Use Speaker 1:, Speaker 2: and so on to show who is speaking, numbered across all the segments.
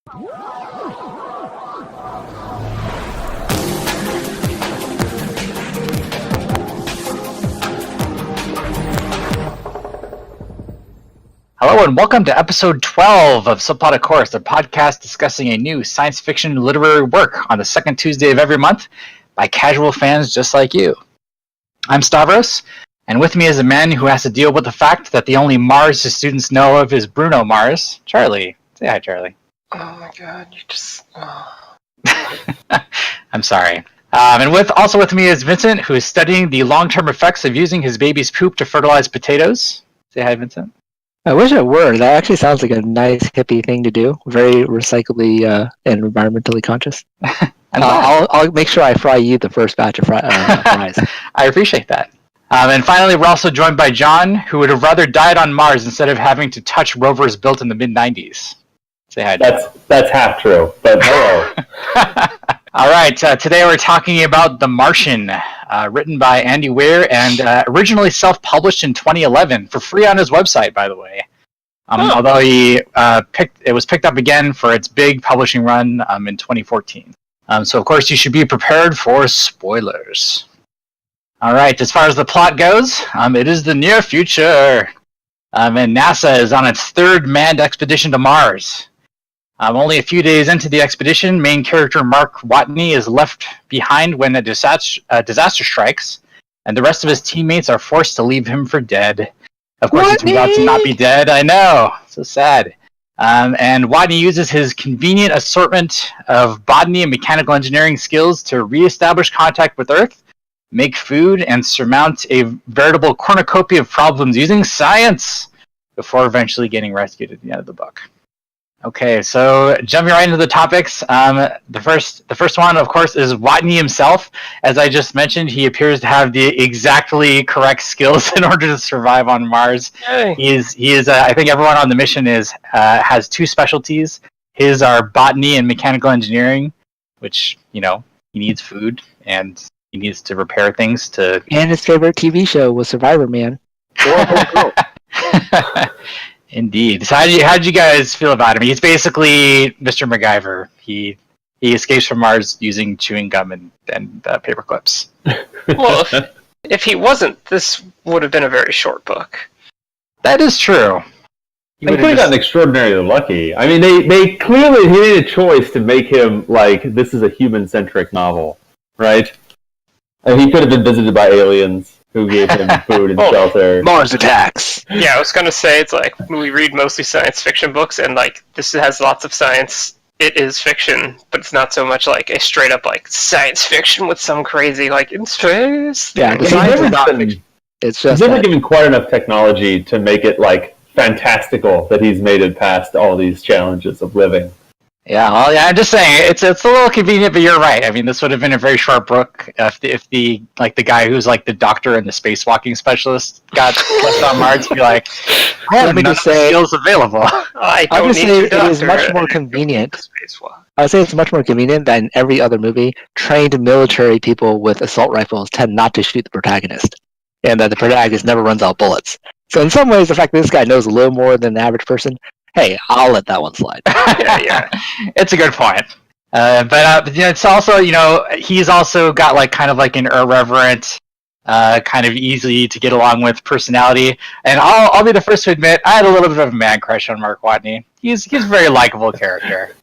Speaker 1: Hello and welcome to episode 12 of Subplot of Course, a podcast discussing a new science fiction literary work on the second Tuesday of every month by casual fans just like you. I'm Stavros, and with me is a man who has to deal with the fact that the only Mars his students know of is Bruno Mars. Charlie. Say hi, Charlie.
Speaker 2: Oh my god, you just... Oh.
Speaker 1: I'm sorry. And also with me is Vincent, who is studying the long-term effects of using his baby's poop to fertilize potatoes. Say hi, Vincent.
Speaker 3: I wish it were. That actually sounds like a nice hippie thing to do. Very recyclably and environmentally conscious. I'll make sure I fry you the first batch of fries.
Speaker 1: I appreciate that. And finally, we're also joined by John, who would have rather died on Mars instead of having to touch rovers built in the mid-90s. Say hi, John.
Speaker 4: That's half true, but hello.
Speaker 1: All right, today we're talking about The Martian, written by Andy Weir and originally self-published in 2011 for free on his website, by the way. Although it was picked up again for its big publishing run in 2014. So of course you should be prepared for spoilers. All right, as far as the plot goes, it is the near future, and NASA is on its third manned expedition to Mars. Only a few days into the expedition, main character Mark Watney is left behind when a disaster strikes, and the rest of his teammates are forced to leave him for dead. Of course, he turns out to not be dead. I know, so sad. And Watney uses his convenient assortment of botany and mechanical engineering skills to reestablish contact with Earth, make food, and surmount a veritable cornucopia of problems using science before eventually getting rescued at the end of the book. Okay, so jumping right into the topics, the first one, of course, is Watney himself. As I just mentioned, he appears to have the exactly correct skills in order to survive on Mars.
Speaker 2: Hey.
Speaker 1: He is. I think everyone on the mission has two specialties. His are botany and mechanical engineering, which he needs food and he needs to repair things to.
Speaker 3: And his favorite TV show was Survivor Man.
Speaker 1: Indeed. So how did you guys feel about him? He's basically Mr. MacGyver. He escapes from Mars using chewing gum and paper clips.
Speaker 2: Well, if he wasn't, this would have been a very short book.
Speaker 1: That is true.
Speaker 4: He could have gotten extraordinarily lucky. I mean, they clearly made a choice to make him like this is a human-centric novel, right? And he could have been visited by aliens who gave him food and shelter.
Speaker 3: Mars attacks.
Speaker 2: Yeah, I was going to say, it's like, we read mostly science fiction books, and like, this has lots of science. It is fiction, but it's not so much like a straight up like science fiction with some crazy like in space.
Speaker 3: Yeah, the
Speaker 4: He's
Speaker 3: science
Speaker 4: never
Speaker 3: is not
Speaker 4: given-
Speaker 3: fiction. It's just
Speaker 4: He's never given quite enough technology to make it like fantastical that he's made it past all these challenges of living.
Speaker 1: Yeah, well, yeah. I'm just saying it's a little convenient, but you're right. I mean, this would have been a very short book if the guy who's like the doctor and the spacewalking specialist got left on Mars to be like, I have none of the skills available.
Speaker 2: I
Speaker 3: would
Speaker 2: don't
Speaker 3: say
Speaker 2: need
Speaker 3: it is much more convenient.
Speaker 2: Spacewalk.
Speaker 3: I would say it's much more convenient than every other movie. Trained military people with assault rifles tend not to shoot the protagonist, and that the protagonist never runs out of bullets. So in some ways, the fact that this guy knows a little more than the average person, hey, I'll let that one slide.
Speaker 2: Yeah.
Speaker 1: It's a good point. But it's also, he's also got like kind of like an irreverent, kind of easy to get along with personality. And I'll be the first to admit I had a little bit of a man crush on Mark Watney. He's a very likable character.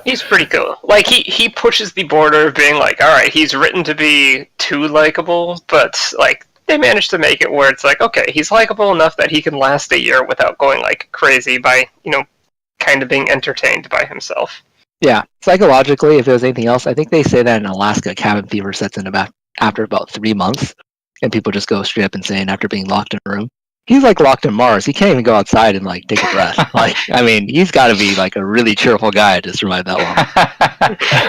Speaker 2: He's pretty cool. Like he pushes the border of being like, all right, he's written to be too likable, but like they managed to make it where it's like, okay, he's likable enough that he can last a year without going like crazy by, kind of being entertained by himself.
Speaker 3: Yeah, psychologically, if there was anything else, I think they say that in Alaska, cabin fever sets in after about 3 months, and people just go straight up insane after being locked in a room. He's like locked in Mars. He can't even go outside and like take a breath. Like, I mean, he's got to be like a really cheerful guy to survive that long.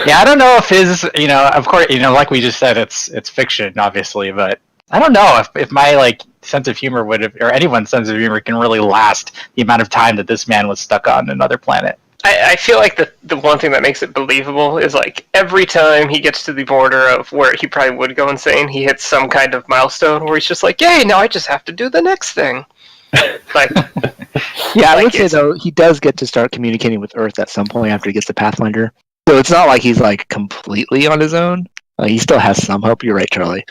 Speaker 1: Yeah, I don't know if his, of course, like we just said, it's fiction, obviously, but I don't know if my like sense of humor would have, or anyone's sense of humor can really last the amount of time that this man was stuck on another planet.
Speaker 2: I feel like the one thing that makes it believable is like every time he gets to the border of where he probably would go insane, he hits some kind of milestone where he's just like, yay, now I just have to do the next thing. Like,
Speaker 3: Yeah, I
Speaker 2: Like,
Speaker 3: would say
Speaker 2: it's-
Speaker 3: though he does get to start communicating with Earth at some point after he gets the Pathfinder. So it's not like he's like completely on his own. He still has some hope. You're right, Charlie.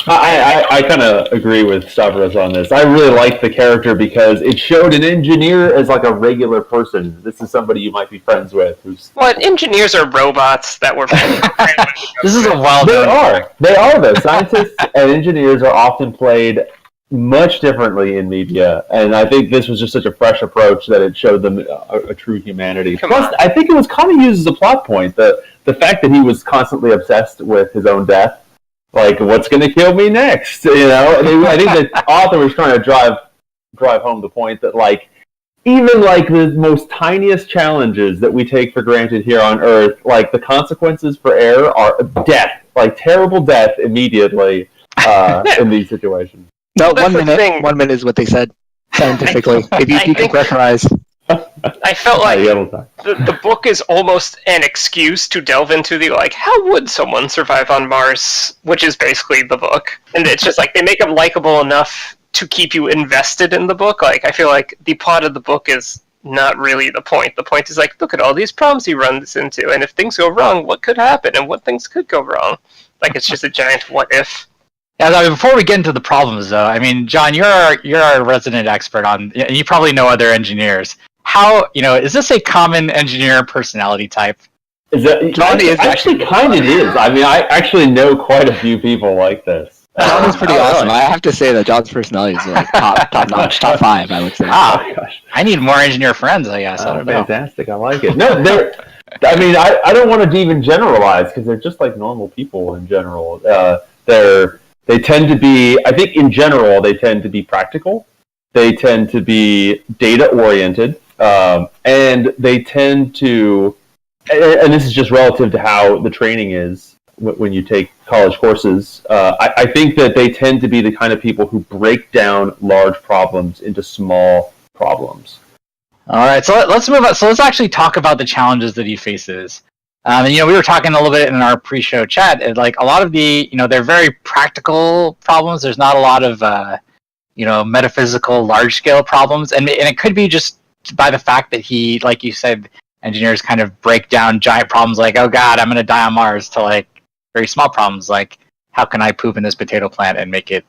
Speaker 4: I kind of agree with Stavros on this. I really like the character because it showed an engineer as like a regular person. This is somebody you might be friends with. Who's
Speaker 2: well, engineers are robots that were.
Speaker 1: This is a wild.
Speaker 4: They are though. Scientists and engineers are often played much differently in media, and I think this was just such a fresh approach that it showed them a true humanity.
Speaker 2: Come
Speaker 4: Plus,
Speaker 2: on.
Speaker 4: I think it was kind of used as a plot point. The fact that he was constantly obsessed with his own death. Like, what's going to kill me next? You know, and I think the author was trying to drive home the point that, like, even like the most tiniest challenges that we take for granted here on Earth, like the consequences for error are death, like terrible death immediately in these situations.
Speaker 3: No,
Speaker 2: Well,
Speaker 3: 1
Speaker 2: that's the
Speaker 3: minute.
Speaker 2: thing.
Speaker 3: 1 minute is what they said scientifically. If you
Speaker 2: I think-
Speaker 3: depressurize,
Speaker 2: I felt like
Speaker 4: Yeah, we'll talk.
Speaker 2: the book is almost an excuse to delve into the, like, how would someone survive on Mars, which is basically the book. And it's just like they make them likable enough to keep you invested in the book. Like, I feel like the plot of the book is not really the point. The point is like, look at all these problems he runs into, and if things go wrong, what could happen, and what things could go wrong. Like, it's just a giant what if.
Speaker 1: Yeah, I mean, before we get into the problems, though, I mean, John, you're our resident expert on, and you probably know other engineers. How, is this a common engineer personality type?
Speaker 4: Is that
Speaker 3: Johnny is
Speaker 4: actually kind of is. I mean, I actually know quite a few people like this.
Speaker 3: John is pretty
Speaker 1: Oh,
Speaker 3: awesome.
Speaker 1: really?
Speaker 3: I have to say that John's personality is like top notch, top 5. I would say.
Speaker 1: Ah,
Speaker 4: Oh gosh,
Speaker 1: I need more engineer friends, I guess. I don't know.
Speaker 4: fantastic! I like it. No, I mean, I don't want to even generalize because they're just like normal people in general. They tend to be. I think in general they tend to be practical. They tend to be data oriented. And they tend to, and this is just relative to how the training is when you take college courses. I think that they tend to be the kind of people who break down large problems into small problems.
Speaker 1: All right, so let's move on. So let's actually talk about the challenges that he faces. And, we were talking a little bit in our pre-show chat. And, like, a lot of the, they're very practical problems. There's not a lot of, metaphysical, large-scale problems, and it could be just by the fact that he, like you said, engineers kind of break down giant problems like, oh god, I'm going to die on Mars, to like very small problems like, how can I poop in this potato plant and make it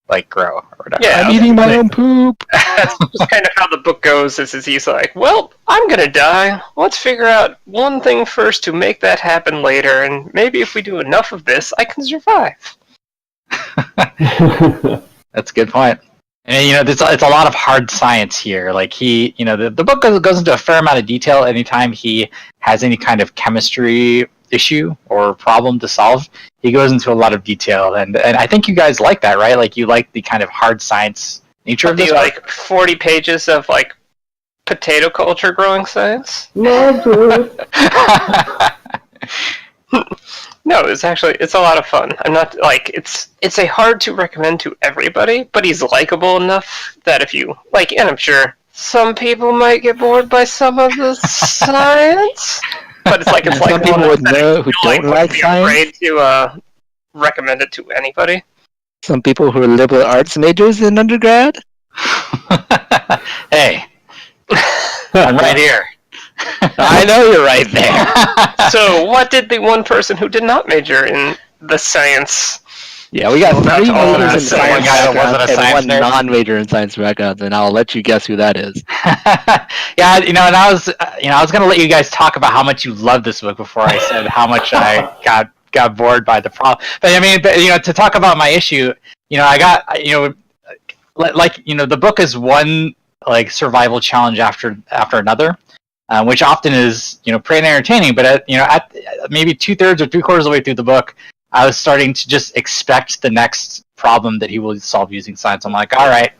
Speaker 1: like grow or whatever.
Speaker 2: Yeah,
Speaker 3: I'm eating my own poop.
Speaker 2: That's just kind of how the book goes. Is he's like, well, I'm gonna die. Let's figure out one thing first to make that happen later, and maybe if we do enough of this, I can survive.
Speaker 1: That's a good point. And it's a lot of hard science here. Like the book goes into a fair amount of detail anytime he has any kind of chemistry issue or problem to solve. He goes into a lot of detail, and I think you guys like that, right? Like you like the kind of hard science nature of this book?
Speaker 2: Like 40 pages of like potato culture growing science.
Speaker 4: Love it.
Speaker 2: No, it's a lot of fun. I'm not like it's a hard to recommend to everybody, but he's likable enough that if you like, and I'm sure some people might get bored by some of the science, but it's like
Speaker 3: Some people would know who don't like
Speaker 2: be
Speaker 3: science.
Speaker 2: afraid to recommend it to anybody.
Speaker 3: Some people who are liberal arts majors in undergrad.
Speaker 1: Hey, I'm right here.
Speaker 3: I know you're right there.
Speaker 2: So, what did the one person who did not major in the science?
Speaker 3: Yeah, we got
Speaker 2: Well,
Speaker 3: 3
Speaker 2: that's all
Speaker 3: majors in
Speaker 2: that's saying.
Speaker 3: science
Speaker 1: One guy that wasn't a
Speaker 3: backgrounds and
Speaker 1: science
Speaker 3: one
Speaker 1: nerd.
Speaker 3: non-major in science backgrounds, and I'll let you guess who that is.
Speaker 1: Yeah, and I was gonna let you guys talk about how much you love this book before I said how much I got bored by the problem. But I mean, to talk about my issue, I got the book is one like survival challenge after another, which often is pretty entertaining. But at maybe 2/3 or 3/4 of the way through the book, I was starting to just expect the next problem that he will solve using science. I'm like, all right,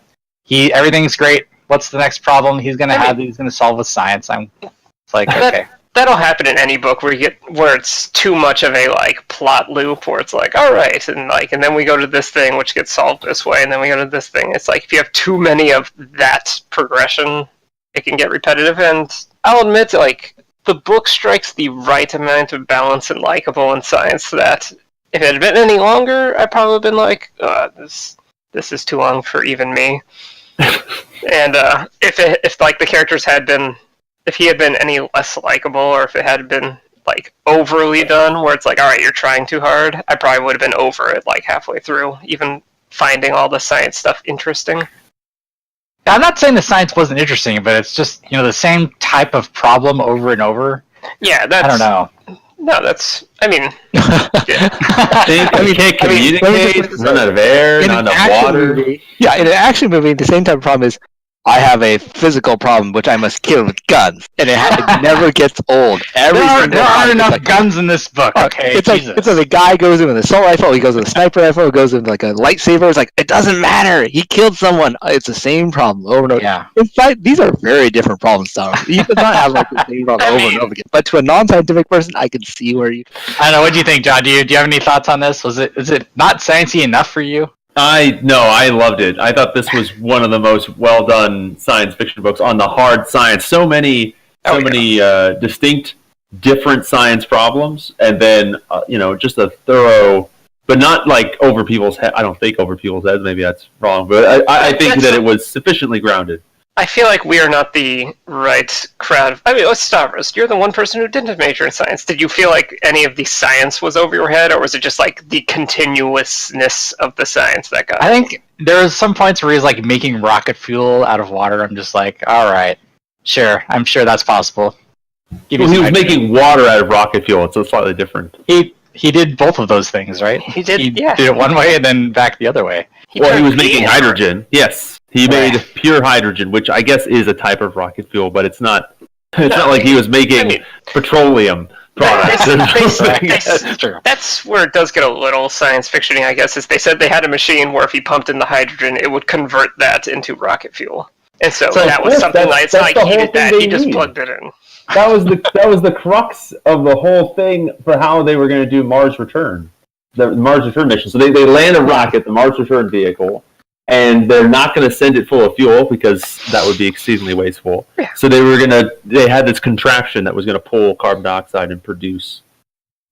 Speaker 1: everything's great. What's the next problem he's gonna have that he's gonna solve with science? It's like, okay.
Speaker 2: That'll happen in any book where it's too much of a like plot loop where it's like, all right, and then we go to this thing which gets solved this way, and then we go to this thing. It's like if you have too many of that progression, it can get repetitive. And I'll admit, like the book strikes the right amount of balance and likable in science that if it had been any longer, I'd probably been like, this is too long for even me. And if like the characters had been, if he had been any less likable, or if it had been like overly done, where it's like, all right, you're trying too hard, I probably would have been over it like halfway through, even finding all the science stuff interesting.
Speaker 1: I'm not saying the science wasn't interesting, but it's just the same type of problem over and over.
Speaker 2: Yeah, that's.
Speaker 1: I don't know.
Speaker 2: No, that's. I mean,
Speaker 4: You can't communicate, run out of air, not enough water.
Speaker 3: Yeah, in an action movie, the same type of problem is I have a physical problem which I must kill with guns, and it never gets old.
Speaker 1: There aren't enough guns in this book. Okay,
Speaker 3: it's like the guy goes in with an assault rifle, he goes with a sniper rifle, he goes with like a lightsaber. It's like it doesn't matter. He killed someone. It's the same problem over and over.
Speaker 1: Yeah.
Speaker 3: In fact, these are very different problems. Though he does not have like the same problem over and over again. But to a non-scientific person, I can see where you.
Speaker 1: I don't know. What do you think, John? Do you have any thoughts on this? Is it not sciencey enough for you?
Speaker 4: I loved it. I thought this was one of the most well done science fiction books on the hard science. So many distinct, different science problems, and then just a thorough, but not like over people's head. I don't think over people's heads. Maybe that's wrong, but I think that it was sufficiently grounded.
Speaker 2: I feel like we are not the right crowd. I mean, Stavros, you're the one person who didn't major in science. Did you feel like any of the science was over your head, or was it just like the continuousness of the science that got?
Speaker 1: I think there was some points where he's like making rocket fuel out of water. I'm just like, all right, sure, I'm sure that's possible.
Speaker 4: He was making water out of rocket fuel. It's slightly different.
Speaker 1: He did both of those things, right?
Speaker 2: He did.
Speaker 1: He
Speaker 2: Yeah.
Speaker 1: did it one way and then back the other way.
Speaker 4: He was making hydrogen. Yes, he made pure hydrogen, which I guess is a type of rocket fuel, but it's not. It's not like he was making petroleum products.
Speaker 1: That's true.
Speaker 2: That's where it does get a little science fiction-y, I guess, is they said they had a machine where if he pumped in the hydrogen, it would convert that into rocket fuel. And so that was something like, it's not like he did that, he just plugged it in.
Speaker 4: That was the crux of the whole thing for how they were going to do Mars Return, the Mars Return mission. So they land a rocket, the Mars Return vehicle, and they're not going to send it full of fuel because that would be exceedingly wasteful.
Speaker 2: Yeah.
Speaker 4: So they had this contraption that was going to pull carbon dioxide and produce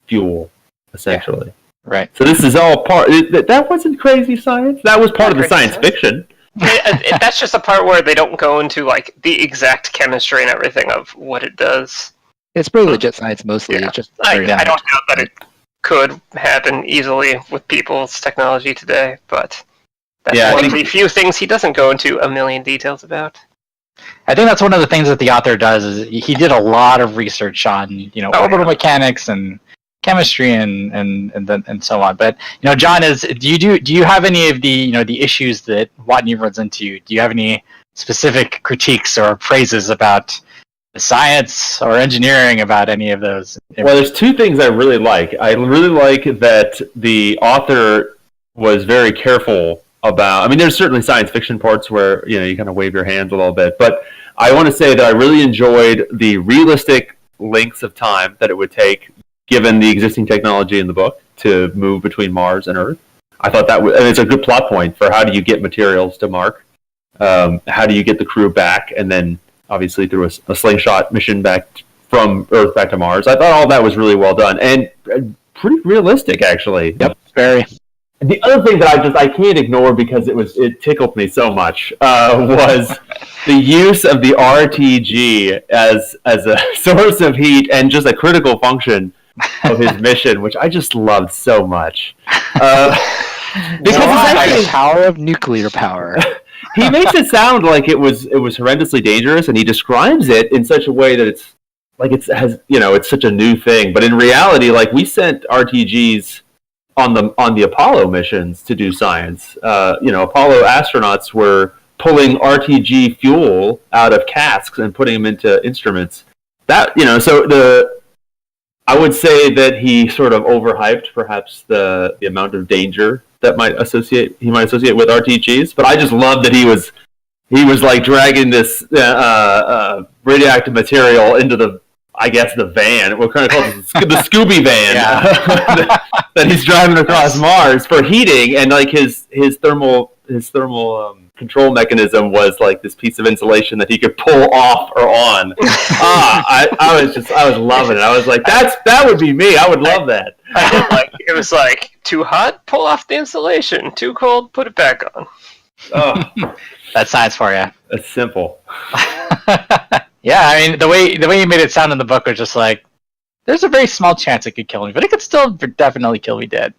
Speaker 4: fuel, essentially.
Speaker 1: Yeah. Right.
Speaker 4: So this is all part. That wasn't crazy science. That was part of the science fiction.
Speaker 2: That's just the part where they don't go into like the exact chemistry and everything of what it does.
Speaker 3: It's pretty legit science mostly.
Speaker 2: Yeah.
Speaker 3: It's just
Speaker 2: I don't doubt that it could happen easily with people's technology today, but that's one of the few things he doesn't go into a million details about.
Speaker 1: I think that's one of the things that the author does is he did a lot of research on orbital mechanics and chemistry and so on. But John, do you have any of the the issues that Watney runs into? Do you have any specific critiques or praises about the science or engineering about any of those?
Speaker 4: Well, there's two things I really like. I really like that the author was very careful about. I mean, there's certainly science fiction parts where you kind of wave your hands a little bit, but I want to say that I really enjoyed the realistic lengths of time that it would take, given the existing technology in the book, to move between Mars and Earth. I thought and it's a good plot point for how do you get materials to Mark, how do you get the crew back, and then obviously through a slingshot mission back from Earth back to Mars. I thought all that was really well done and pretty realistic, actually.
Speaker 3: Yep, very.
Speaker 4: The other thing that I can't ignore because it tickled me so much was the use of the RTG as a source of heat and just a critical function of his mission, which I just loved so much. Because
Speaker 3: it's actually the power of nuclear power.
Speaker 4: He makes it sound like it was horrendously dangerous, and he describes it in such a way that it's like it's such a new thing. But in reality, like, we sent RTGs on the Apollo missions to do science. Apollo astronauts were pulling RTG fuel out of casks and putting them into instruments. I would say that he sort of overhyped perhaps the amount of danger that he might associate with RTGs. But I just love that he was like dragging this radioactive material into the van. We're kind of call it the Scooby van that he's driving across Mars for heating, and like his thermal control mechanism was like this piece of insulation that he could pull off or on. I was loving it. I was like, that would be me. I would love that.
Speaker 2: It was like, too hot, pull off the insulation. Too cold, put it back on.
Speaker 4: Oh,
Speaker 1: That's science for you.
Speaker 4: that's simple.
Speaker 1: Yeah, I mean, the way you made it sound in the book was just like, there's a very small chance it could kill me, but it could still definitely kill me dead.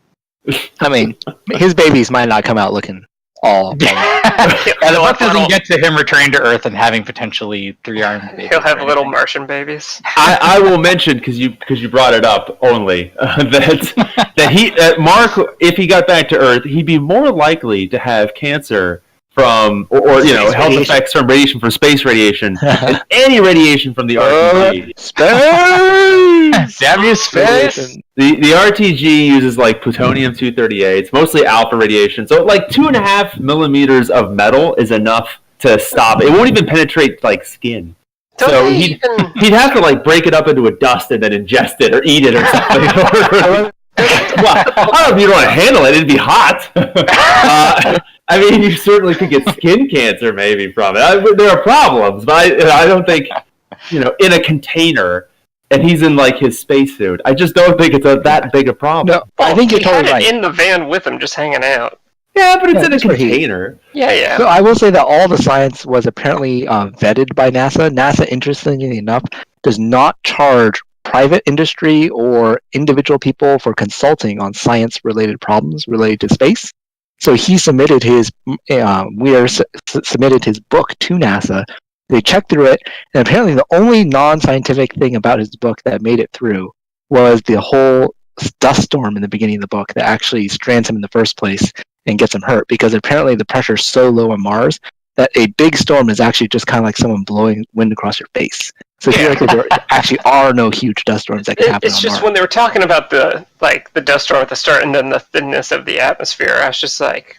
Speaker 3: I mean, his babies might not come out looking all.
Speaker 1: Yeah, the book doesn't get to him returning to Earth and having potentially 3-armed babies.
Speaker 2: He'll have
Speaker 1: or
Speaker 2: little
Speaker 1: anything.
Speaker 2: Martian babies.
Speaker 4: I will mention because you brought it up only that Mark, if he got back to Earth, he'd be more likely to have cancer from or health
Speaker 3: radiation.
Speaker 4: effects from radiation from space radiation than any radiation from the RTG.
Speaker 3: Space!
Speaker 1: Damn you, space!
Speaker 4: The RTG uses like plutonium-238. It's mostly alpha radiation, so like 2.5 millimeters of metal is enough to stop. It won't even penetrate like skin. So he'd have to like break it up into a dust and then ingest it or eat it or something. Well, I don't know if you don't want to handle it. It'd be hot. I mean, you certainly could get skin cancer maybe from it. There are problems, but I don't think, in a container, and he's in like his spacesuit. I just don't think it's that big a problem.
Speaker 3: No, I think you're totally right.
Speaker 2: In the van with him, just hanging out.
Speaker 4: Yeah, but it's in a
Speaker 3: it's for heat.
Speaker 4: container.
Speaker 2: Yeah.
Speaker 3: So I will say that all the science was apparently vetted by NASA. NASA, interestingly enough, does not charge private industry or individual people for consulting on science-related problems related to space. So he submitted Weir submitted his book to NASA. They checked through it, and apparently the only non-scientific thing about his book that made it through was the whole dust storm in the beginning of the book that actually strands him in the first place and gets him hurt, because apparently the pressure is so low on Mars that a big storm is actually just kind of like someone blowing wind across your face. So theoretically, there actually are no huge dust storms that can happen
Speaker 2: It's
Speaker 3: on
Speaker 2: just
Speaker 3: Mars.
Speaker 2: when they were talking about the dust storm at the start and then the thinness of the atmosphere, I was just like,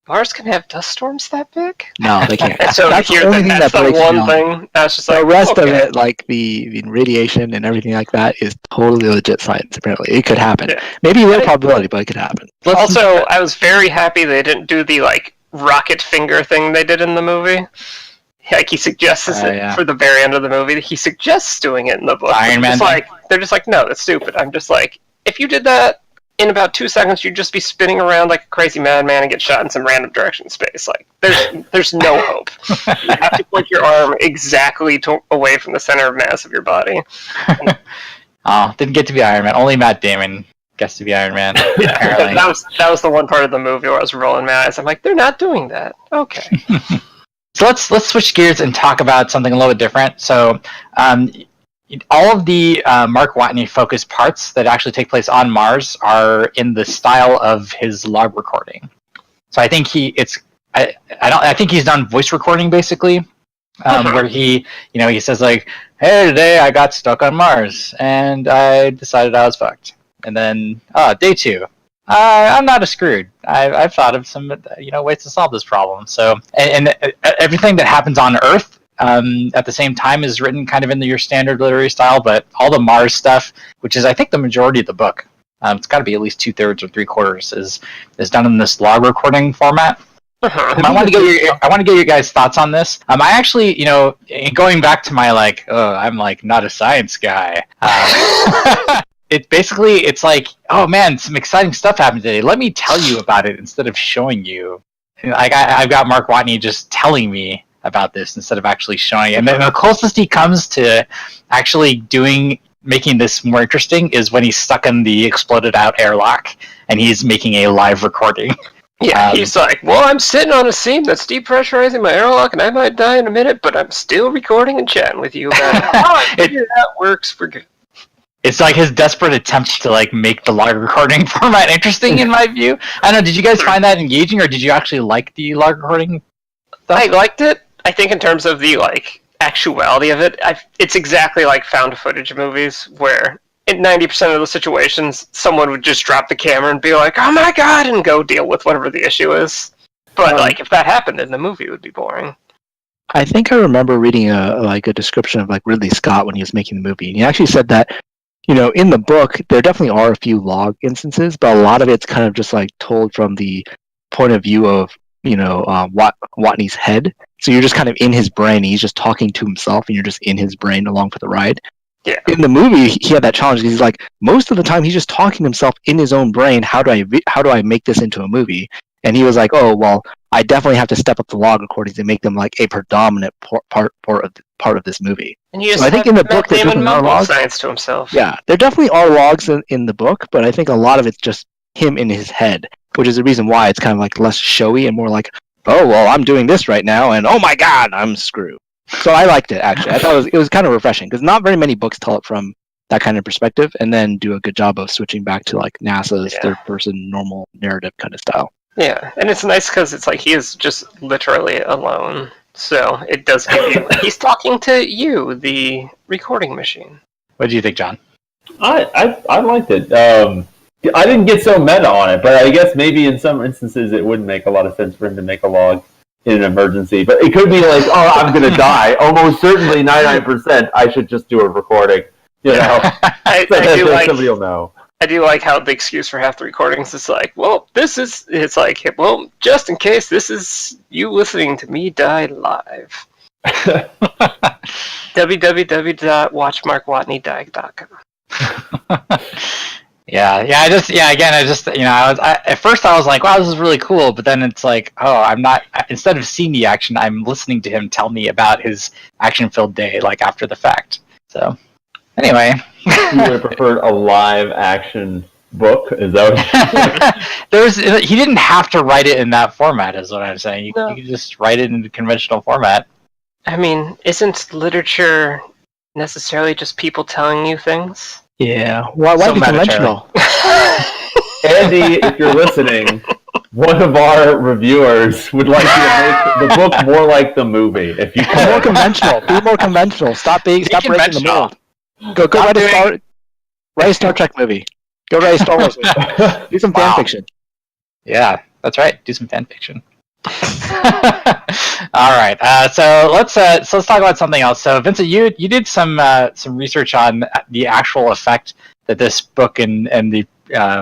Speaker 2: Mars can have dust storms that big?
Speaker 3: No, they can't.
Speaker 2: And so
Speaker 3: That's the
Speaker 2: here,
Speaker 3: only thing
Speaker 2: that's
Speaker 3: that
Speaker 2: the
Speaker 3: breaks me
Speaker 2: one
Speaker 3: down.
Speaker 2: thing. I was just like,
Speaker 3: The rest of
Speaker 2: okay.
Speaker 3: it, like the radiation and everything like that, is totally legit science. Apparently, it could happen.
Speaker 2: Yeah.
Speaker 3: Maybe low probability, but it could happen.
Speaker 2: Also, I was very happy they didn't do the rocket finger thing they did in the movie. Like he suggests it for the very end of the movie. He suggests doing it in the book.
Speaker 1: Iron Man.
Speaker 2: They're just like, no, that's stupid. I'm just like, if you did that in about 2 seconds, you'd just be spinning around like a crazy madman and get shot in some random direction in space. Like, there's no hope. You have to point your arm exactly away from the center of mass of your body.
Speaker 1: Oh, didn't get to be Iron Man. Only Matt Damon gets to be Iron Man. Apparently.
Speaker 2: that was the one part of the movie where I was rolling my eyes. I'm like, they're not doing that. Okay.
Speaker 1: So let's switch gears and talk about something a little bit different. So all of the Mark Watney focused parts that actually take place on Mars are in the style of his log recording. So I think I think he's done voice recording basically, where he says like, "Hey, today I got stuck on Mars and I decided I was fucked." And then day 2. I'm not as screwed. I've thought of some ways to solve this problem. So and everything that happens on Earth at the same time is written kind of in your standard literary style, but all the Mars stuff, which is I think the majority of the book, it's got to be at least 2/3 or 3/4, is done in this log recording format. I want to get your guys' thoughts on this. I actually, going back to my I'm not a science guy. It's like, oh man, some exciting stuff happened today. Let me tell you about it instead of showing you. I've got Mark Watney just telling me about this instead of actually showing it. And then the closest he comes to actually making this more interesting is when he's stuck in the exploded out airlock and he's making a live recording.
Speaker 2: Yeah, he's like, well, I'm sitting on a seam that's depressurizing my airlock and I might die in a minute, but I'm still recording and chatting with you about it. That works for good.
Speaker 1: It's like his desperate attempt to make the log recording format interesting in my view. I don't know, did you guys find that engaging, or did you actually like the log recording stuff?
Speaker 2: I liked it. I think in terms of the actuality of it, it's exactly like found footage movies where in 90% of the situations someone would just drop the camera and be like, "Oh my god," and go deal with whatever the issue is. But if that happened, then the movie would be boring.
Speaker 3: I think I remember reading a description of Ridley Scott when he was making the movie, and he actually said that in the book there definitely are a few log instances, but a lot of it's kind of just told from the point of view of Watney's head. So you're just kind of in his brain. He's just talking to himself, and you're just in his brain along for the ride.
Speaker 2: Yeah.
Speaker 3: In the movie, he had that challenge. He's like, most of the time he's just talking to himself in his own brain. How do I make this into a movie? And he was like, oh well, I definitely have to step up the log recordings and make them like a predominant part of this movie.
Speaker 2: And you just
Speaker 3: So I think in the book there
Speaker 2: Damon
Speaker 3: definitely are logs.
Speaker 2: science to himself.
Speaker 3: Yeah, there definitely are logs in the book, but I think a lot of it's just him in his head, which is the reason why it's kind of like less showy and more like, oh well, I'm doing this right now, and oh my god, I'm screwed. So I liked it actually. I thought it was kind of refreshing because not very many books tell it from that kind of perspective, and then do a good job of switching back to like NASA's third-person normal narrative kind of style.
Speaker 2: Yeah, and it's nice because it's like he is just literally alone. So it does give you... He's talking to you, the recording machine.
Speaker 1: What do you think, John?
Speaker 4: I liked it. I didn't get so meta on it, but I guess maybe in some instances it wouldn't make a lot of sense for him to make a log in an emergency. But it could be like, oh, I'm going to die. Almost certainly 99%. I should just do a recording. You know?
Speaker 2: I do like...
Speaker 4: Somebody will know.
Speaker 2: I do like how the excuse for half the recordings is like, well, it's like, well, just in case, this is you listening to me die live. www.watchmarkwatneydie.com.
Speaker 1: At first I was like, wow, this is really cool, but then it's like, oh, instead of seeing the action, I'm listening to him tell me about his action-filled day, like, after the fact. So, anyway.
Speaker 4: You would have preferred a live action book? Is that what
Speaker 1: he didn't have to write it in that format, is what I'm saying. You could just write it in the conventional format.
Speaker 2: I mean, isn't literature necessarily just people telling you things?
Speaker 3: Yeah. Why be conventional?
Speaker 4: Andy, if you're listening, one of our reviewers would like you to make the book more like the movie. If you
Speaker 3: be more conventional. Be more conventional. Stop breaking the mold. Go write a Star Trek movie. Go write a Star Wars movie. Do some fan fiction.
Speaker 1: Yeah, that's right. Do some fan fiction. All right. So let's talk about something else. So Vincent, you did some research on the actual effect that this book and the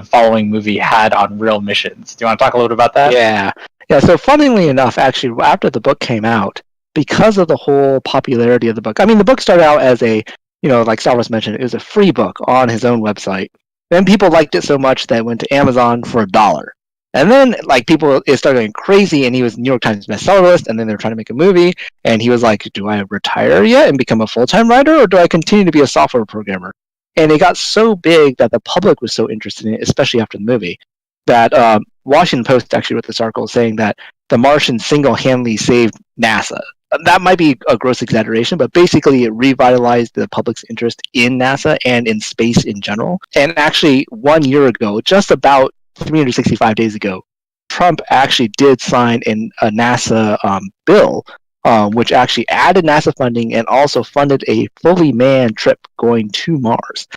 Speaker 1: following movie had on real missions. Do you want to talk a little bit about that?
Speaker 3: Yeah. So funnily enough, actually, after the book came out, because of the whole popularity of the book, I mean, the book started out as a, like Star Wars mentioned, it was a free book on his own website. Then people liked it so much that it went to Amazon for $1. And then, it started going crazy, and he was New York Times bestseller list, and then they were trying to make a movie, and he was like, do I retire yet and become a full-time writer, or do I continue to be a software programmer? And it got so big that the public was so interested in it, especially after the movie, that Washington Post actually wrote this article saying that the Martian single-handedly saved NASA. That might be a gross exaggeration, but basically it revitalized the public's interest in NASA and in space in general. And actually, 1 year ago, just about 365 days ago, Trump actually did sign a NASA bill, which actually added NASA funding and also funded a fully manned trip going to Mars,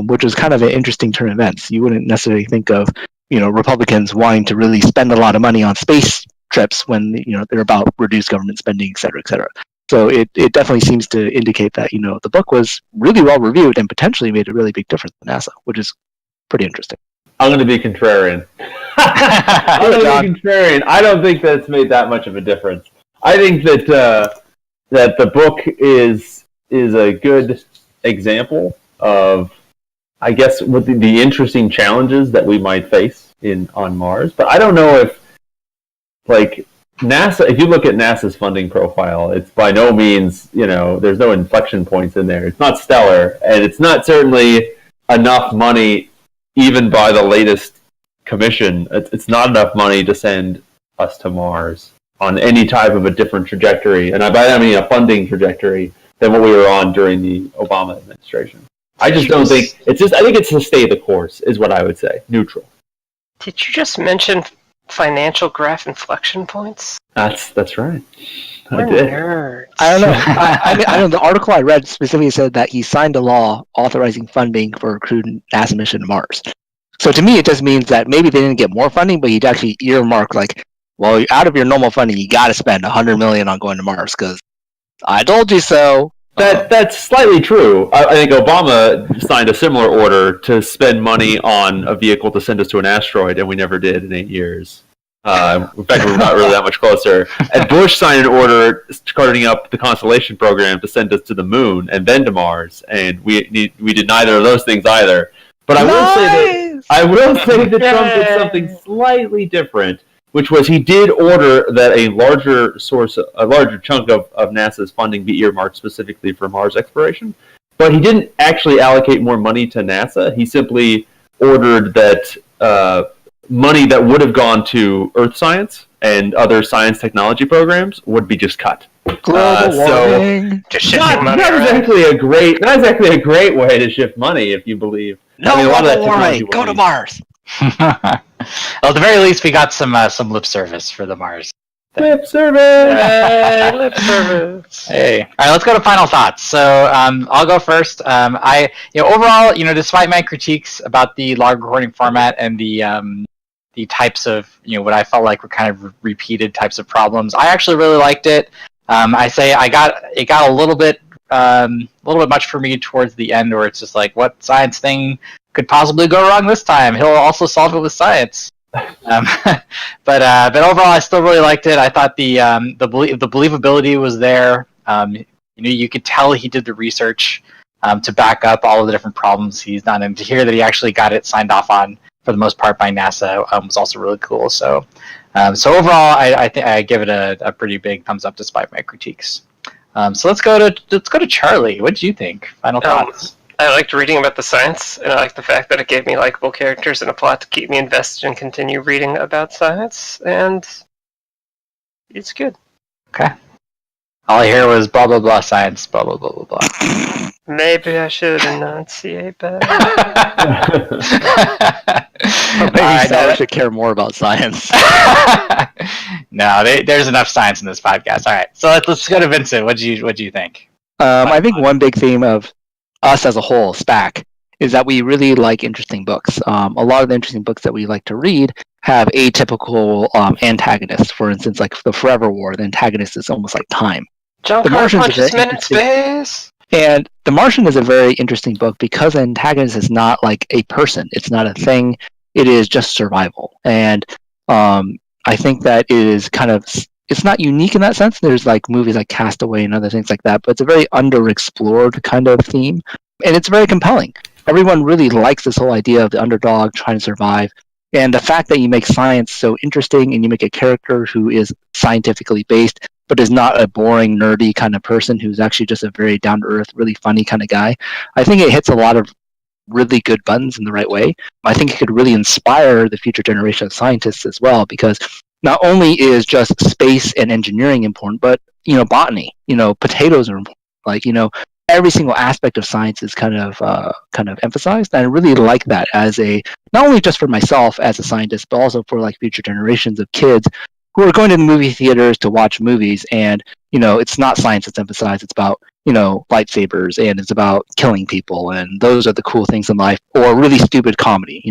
Speaker 3: which was kind of an interesting turn of events. You wouldn't necessarily think of, Republicans wanting to really spend a lot of money on space trips when, they're about reduced government spending, et cetera, et cetera. So it definitely seems to indicate that, the book was really well reviewed and potentially made a really big difference to NASA, which is pretty interesting.
Speaker 4: I'm going to be contrarian. I don't think that's made that much of a difference. I think that the book is a good example of, I guess, what the interesting challenges that we might face on Mars. But I don't know if, NASA, if you look at NASA's funding profile, it's by no means, there's no inflection points in there. It's not stellar, and it's not certainly enough money, even by the latest commission. It's not enough money to send us to Mars on any type of a different trajectory, and by that I mean a funding trajectory, than what we were on during the Obama administration. I just don't think I think it's to stay the course, is what I would say. Neutral.
Speaker 2: Did you just mention financial graph inflection points?
Speaker 4: That's right.
Speaker 2: We're nerds.
Speaker 3: I don't know. I know the article I read specifically said that he signed a law authorizing funding for a crewed NASA mission to Mars. So to me, it just means that maybe they didn't get more funding, but he'd actually earmark out of your normal funding, you got to spend $100 million on going to Mars because I told you so.
Speaker 4: That's slightly true. I think Obama signed a similar order to spend money on a vehicle to send us to an asteroid, and we never did in 8 years. In fact, we're not really that much closer. And Bush signed an order starting up the Constellation program to send us to the moon and then to Mars, and we did neither of those things either. But I will say that Trump did something slightly different, which was he did order that a larger chunk of NASA's funding be earmarked specifically for Mars exploration. But he didn't actually allocate more money to NASA. He simply ordered that money that would have gone to Earth science and other science technology programs would be just cut.
Speaker 3: Global warming.
Speaker 2: Just shifting money
Speaker 4: Not
Speaker 2: around.
Speaker 4: exactly a great way to shift money, if you believe.
Speaker 3: No
Speaker 4: I mean, a lot of that
Speaker 3: global warming.
Speaker 4: technology
Speaker 3: Go
Speaker 4: will
Speaker 3: to
Speaker 4: be-
Speaker 3: Mars.
Speaker 1: Well, at the very least, we got some lip service for the Mars.
Speaker 4: Lip service.
Speaker 2: Hey, lip service.
Speaker 1: Hey, all right, let's go to final thoughts. So I'll go first. Overall, despite my critiques about the log recording format and the types of what I felt like were kind of repeated types of problems, I actually really liked it. It got a little bit much for me towards the end, where it's just like, what science thing could possibly go wrong this time? He'll also solve it with science. But overall, I still really liked it. I thought the believability was there. You could tell he did the research to back up all of the different problems he's done, and to hear that he actually got it signed off on for the most part by NASA was also really cool. So overall, I think I give it a pretty big thumbs up despite my critiques. So let's go to Charlie. What did you think? Final thoughts.
Speaker 2: I liked reading about the science, and I liked the fact that it gave me likable characters and a plot to keep me invested and continue reading about science, and it's good.
Speaker 1: Okay. All I hear was blah blah blah science, blah blah blah blah blah.
Speaker 2: Maybe I should enunciate better.
Speaker 3: Maybe Sarah should care more about science.
Speaker 1: No, there's enough science in this podcast. All right, so let's go to Vincent. What do you think?
Speaker 3: I think one big theme of us as a whole, SPAC, is that we really like interesting books. A lot of the interesting books that we like to read have atypical antagonists. For instance, like the Forever War, the antagonist is almost like time.
Speaker 2: John
Speaker 3: The
Speaker 2: Connor
Speaker 3: Martian's
Speaker 2: punches
Speaker 3: very
Speaker 2: men in space.
Speaker 3: And The Martian is a very interesting book because the antagonist is not like a person. It's not a thing. It is just survival. And I think that is kind of, it's not unique in that sense. There's like movies like Castaway and other things like that, but it's a very underexplored kind of theme. And it's very compelling. Everyone really likes this whole idea of the underdog trying to survive. And the fact that you make science so interesting and you make a character who is scientifically based, but is not a boring, nerdy kind of person who's actually just a very down-to-earth, really funny kind of guy, I think it hits a lot of really good buttons in the right way. I think it could really inspire the future generation of scientists as well, because not only is just space and engineering important, but, botany, potatoes are important. Like, every single aspect of science is kind of emphasized. And I really like that as not only just for myself as a scientist, but also for like future generations of kids who are going to the movie theaters to watch movies, and it's not science that's emphasized. It's about lightsabers, and it's about killing people, and those are the cool things in life. Or really stupid comedy.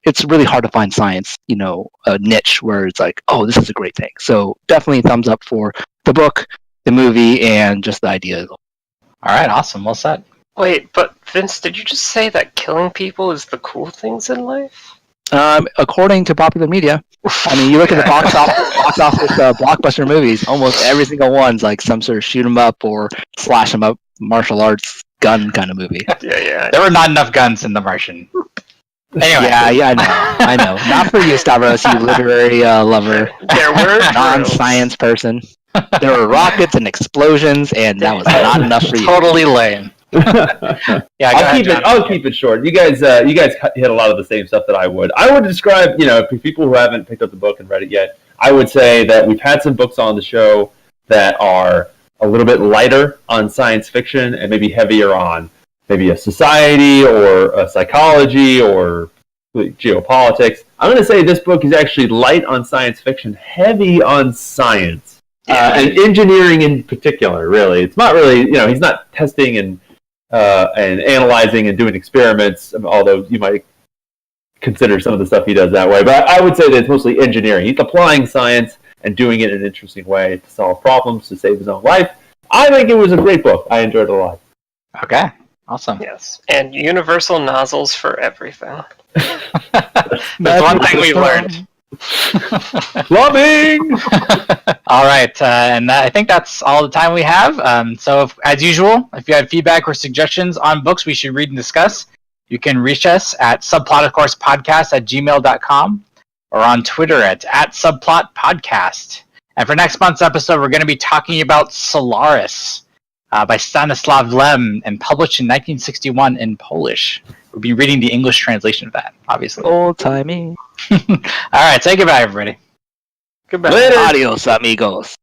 Speaker 3: It's really hard to find science, a niche where it's like, oh, this is a great thing. So definitely thumbs up for the book, the movie, and just the idea.
Speaker 1: All right, awesome. Well said.
Speaker 2: Wait, but Vince, did you just say that killing people is the cool things in life?
Speaker 3: According to popular media, I mean, you look at the box office blockbuster movies, almost every single one's like some sort of shoot 'em up or slash 'em up martial arts gun kind of movie.
Speaker 2: Yeah.
Speaker 1: There were not enough guns in The Martian. Anyway.
Speaker 3: Yeah, I know. Not for you, Stavros, you literary lover,
Speaker 2: There were
Speaker 3: non-science person. There were rockets and explosions, and that was not enough for you.
Speaker 1: Totally lame. Yeah,
Speaker 4: I'll keep it short. You guys hit a lot of the same stuff that I would. I would describe, for people who haven't picked up the book and read it yet, I would say that we've had some books on the show that are a little bit lighter on science fiction and maybe heavier on maybe a society or a psychology or geopolitics. I'm going to say this book is actually light on science fiction, heavy on science. And engineering in particular, really. It's not really, he's not testing and analyzing and doing experiments, although you might consider some of the stuff he does that way. But I would say that it's mostly engineering. He's applying science and doing it in an interesting way to solve problems, to save his own life. I think it was a great book. I enjoyed it a lot.
Speaker 1: Okay, awesome.
Speaker 2: Yes, and universal nozzles for everything.
Speaker 1: That's one thing we learned.
Speaker 4: Plumbing!
Speaker 1: All right, and I think that's all the time we have. So, as usual, if you have feedback or suggestions on books we should read and discuss, you can reach us at subplotofcoursepodcast@gmail.com. or on Twitter at @subplotpodcast. And for next month's episode, we're going to be talking about Solaris by Stanislav Lem and published in 1961 in Polish. We'll be reading the English translation of that, obviously.
Speaker 3: Old-timey.
Speaker 1: All right, say goodbye, everybody.
Speaker 2: Goodbye.
Speaker 4: Later.
Speaker 3: Adios, amigos.